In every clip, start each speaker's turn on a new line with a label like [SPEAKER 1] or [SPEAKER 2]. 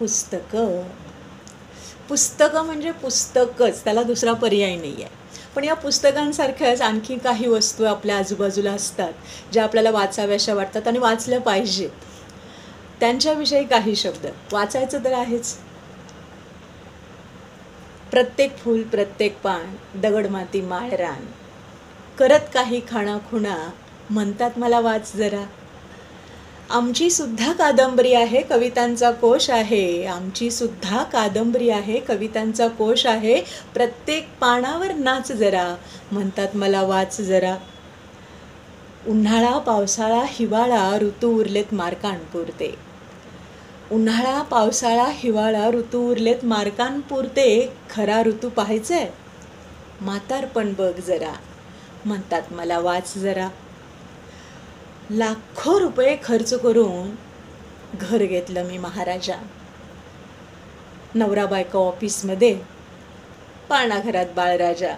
[SPEAKER 1] पुस्तकं. पुस्तकं म्हणजे पुस्तकच, त्याला दुसरा पर्याय नाही आहे. पण या पुस्तकांसारख्याच आणखी काही वस्तू आपल्या आजूबाजूला असतात ज्या आपल्याला वाचाव्याशा वाटतात आणि वाचल्या पाहिजेत. त्यांच्याविषयी काही शब्द. वाचायचं तर आहेच. प्रत्येक फूल प्रत्येक पान, दगडमाती माळरान, करत काही खाणाखुणा, म्हणतात मला वाच जरा. आमची सुद्धा कादंबरी आहे, कवितांचा कोश आहे. आमची सुद्धा कादंबरी आहे, कवितांचा कोश आहे. प्रत्येक पानावर नाच जरा, म्हणतात मला वाच जरा. उन्हाळा पावसाळा हिवाळा ऋतू उरलेत मार्कांपुरते. उन्हाळा पावसाळा हिवाळा ऋतू उरलेत मार्कांपुरते. खरा ऋतू पाहायचंय, म्हातारपण बघ जरा, म्हणतात मला वाच जरा. लाखो रुपये खर्च करून घर घेतलं मी महाराजा. नवरा बायको ऑफिसमध्ये, पाळणाघरात बाळराजा.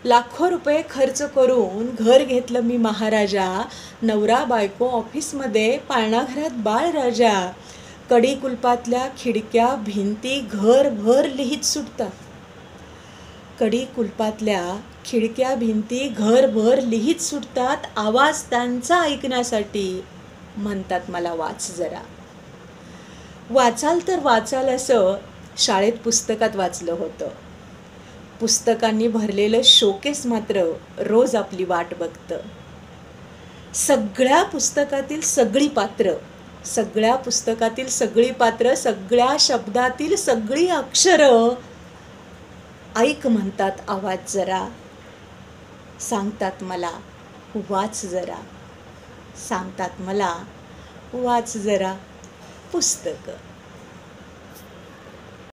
[SPEAKER 1] लाखो रुपये खर्च करून घर घेतलं मी महाराजा. नवरा बायको ऑफिसमध्ये, पाळणाघरात बाळराजा. कडी कुलपातल्या खिडक्या भिंती घरभर लिहित सुटतात. कडी कुलपातल्या खिडक्या भिंती घरभर लिहित सुटतात. आवाज त्यांचा ऐकण्यासाठी, म्हणतात मला वाच जरा. वाचाल तर वाचाल असं शाळेत पुस्तकात वाचलं होतं. पुस्तकांनी भरलेलं शोकेस मात्र रोज आपली वाट बघतं. सगळ्या पुस्तकातील सगळी पात्र, सगळ्या पुस्तकातील सगळी पात्र, सगळ्या शब्दातील सगळी अक्षरं ऐक, म्हणतात आवाज जरा. सांगतात मला वाच जरा. सांगतात मला वाच जरा. पुस्तकं.